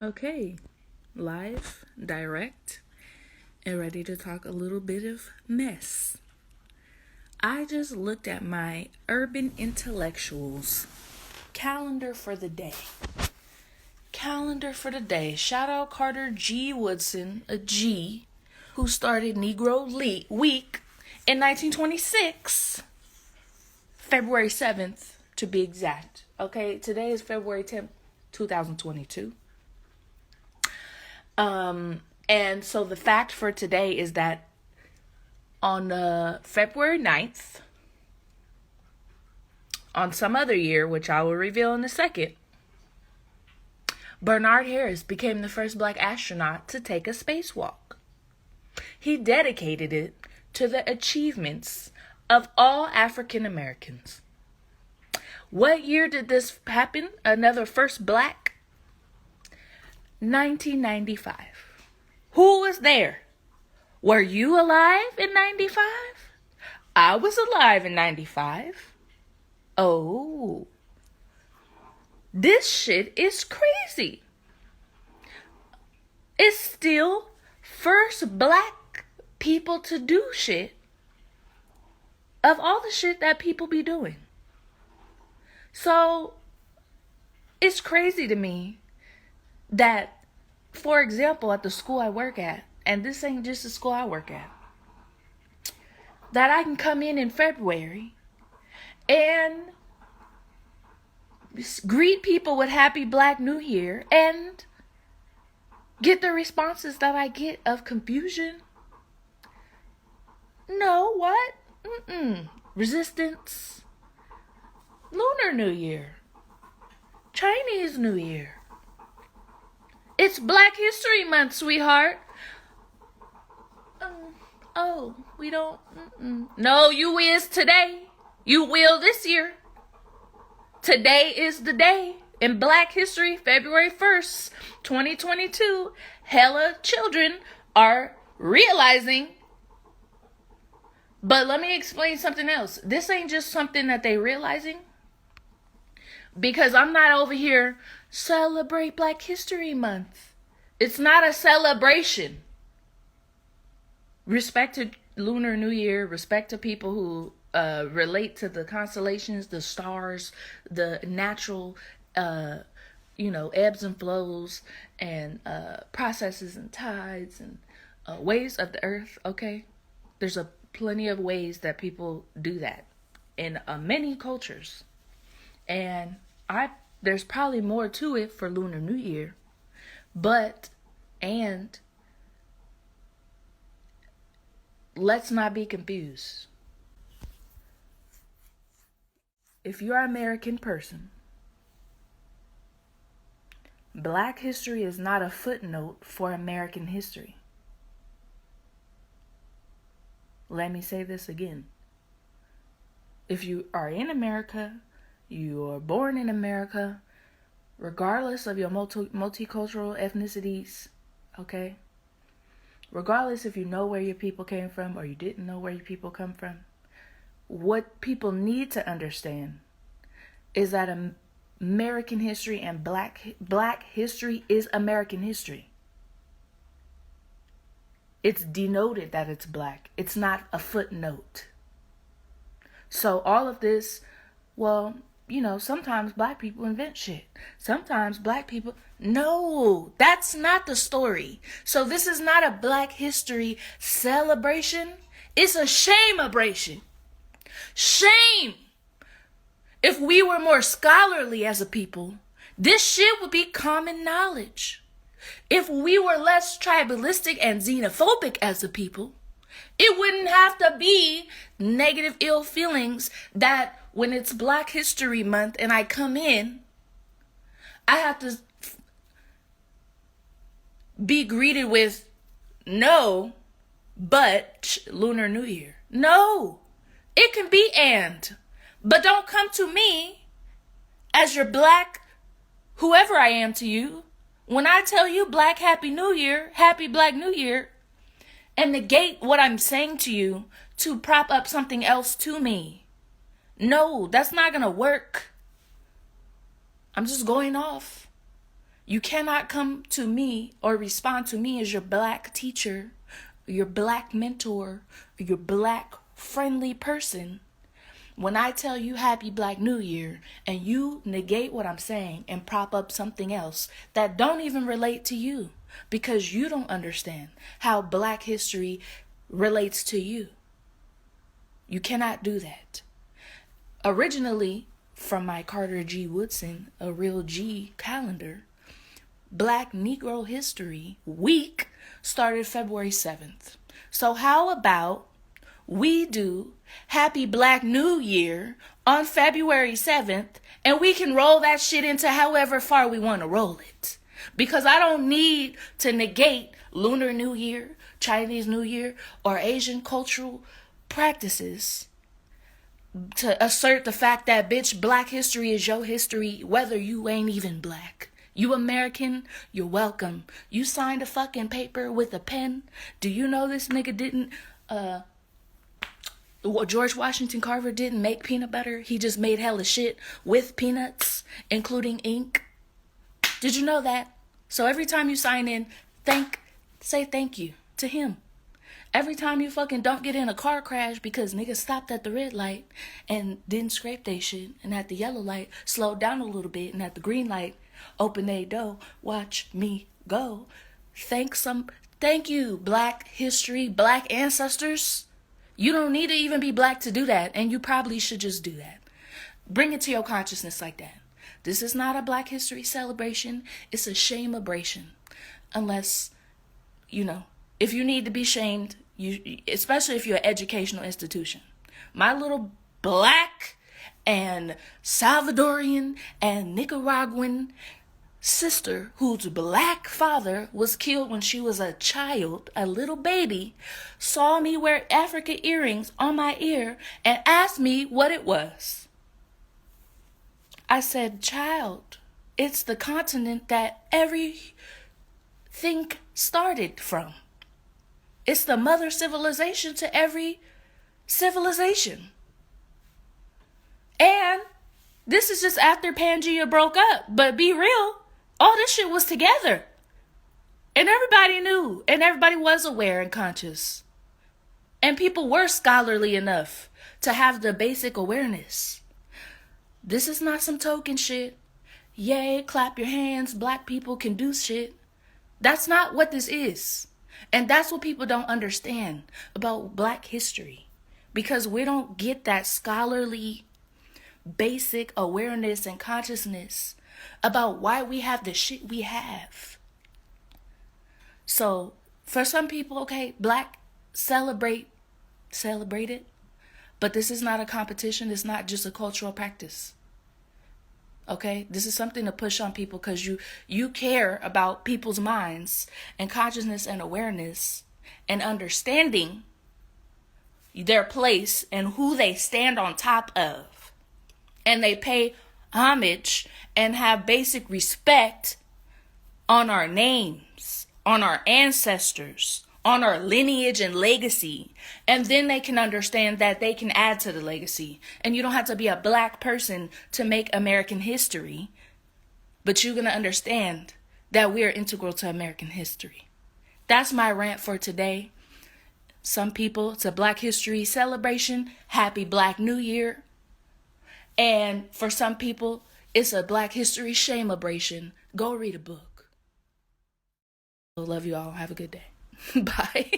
Okay, live, direct, and ready to talk a little bit of mess. I just looked at my Urban Intellectuals calendar for the day. Calendar for the day. Shout out Carter G. Woodson, a G, who started Negro Week in 1926, February 7th to be exact. Okay, today is February 10th, 2022. And so the fact for today is that on February 9th, on some other year, which I will reveal in a second, Bernard Harris became the first black astronaut to take a spacewalk. He dedicated it to the achievements of all African Americans. What year did this happen? Another first black? 1995. Who was there? Were you alive in 95? I was alive in 95. Oh, this shit is crazy. It's still first black people to do shit of all the shit that people be doing. So it's crazy to me that, for example, at the school I work at, and this ain't just the school I work at, that I can come in February and greet people with Happy Black New Year and get the responses that I get of confusion. No, what? Resistance. Lunar New Year. Chinese New Year. It's Black History Month, sweetheart. We don't. No, you is today. You will this year. Today is the day. In Black History, February 1st, 2022, hella children are realizing. But let me explain something else. This ain't just something that they realizing. Because I'm not over here celebrate Black History Month. It's not a celebration. Respect to Lunar New Year. Respect to people who relate to the constellations, the stars, the natural, ebbs and flows, and processes and tides and waves of the earth. Okay, there's plenty of ways that people do that in many cultures, and there's probably more to it for Lunar New Year, and let's not be confused. If you're an American person, Black history is not a footnote for American history. Let me say this again. If you are in America, you are born in America, regardless of your multicultural ethnicities, okay? Regardless if you know where your people came from or you didn't know where your people come from, what people need to understand is that American history and black history is American history. It's denoted that it's black. It's not a footnote. So all of this, sometimes black people invent shit. Sometimes black people... No, that's not the story. So this is not a Black history celebration. It's a shame-abration. Shame! If we were more scholarly as a people, this shit would be common knowledge. If we were less tribalistic and xenophobic as a people, it wouldn't have to be negative ill feelings that when it's Black History Month and I come in, I have to be greeted with no, but Lunar New Year. No, it can be but don't come to me as your black, whoever I am to you. When I tell you Black Happy New Year, Happy Black New Year, and negate what I'm saying to you to prop up something else to me. No, that's not going to work. I'm just going off. You cannot come to me or respond to me as your black teacher, your black mentor, your black friendly person when I tell you Happy Black New Year and you negate what I'm saying and prop up something else that don't even relate to you because you don't understand how Black history relates to you. You cannot do that. Originally, from my Carter G. Woodson, A Real G calendar, Black Negro History Week started February 7th. So how about we do Happy Black New Year on February 7th and we can roll that shit into however far we want to roll it. Because I don't need to negate Lunar New Year, Chinese New Year, or Asian cultural practices to assert the fact that, bitch, Black history is your history, whether you ain't even Black. You American, you're welcome. You signed a fucking paper with a pen. Do you know this nigga didn't, George Washington Carver didn't make peanut butter? He just made hella shit with peanuts, including ink. Did you know that? So every time you sign in, say thank you to him. Every time you fucking don't get in a car crash because niggas stopped at the red light and didn't scrape they shit, and at the yellow light slowed down a little bit, and at the green light open they door, watch me go. Thank you, Black history, Black ancestors. You don't need to even be Black to do that, and you probably should just do that. Bring it to your consciousness like that. This is not a Black history celebration. It's a shame-abration. Unless, if you need to be shamed, especially if you're an educational institution. My little Black and Salvadorian and Nicaraguan sister, whose Black father was killed when she was a child, a little baby, saw me wear African earrings on my ear and asked me what it was. I said, child, it's the continent that everything started from. It's the mother civilization to every civilization. And this is just after Pangea broke up. But be real, all this shit was together. And everybody knew. And everybody was aware and conscious. And people were scholarly enough to have the basic awareness. This is not some token shit. Yay, clap your hands, Black people can do shit. That's not what this is. And that's what people don't understand about Black history. Because we don't get that scholarly, basic awareness and consciousness about why we have the shit we have. So, for some people, okay, Black celebrate it. But this is not a competition. It's not just a cultural practice. Okay, this is something to push on people because you care about people's minds and consciousness and awareness and understanding their place and who they stand on top of. And they pay homage and have basic respect on our names, on our ancestors, on our lineage and legacy. And then they can understand that they can add to the legacy. And you don't have to be a Black person to make American history. But you're going to understand that we're integral to American history. That's my rant for today. Some people, it's a Black history celebration. Happy Black New Year. And for some people, it's a Black history shame-abration. Go read a book. Love you all. Have a good day. Bye.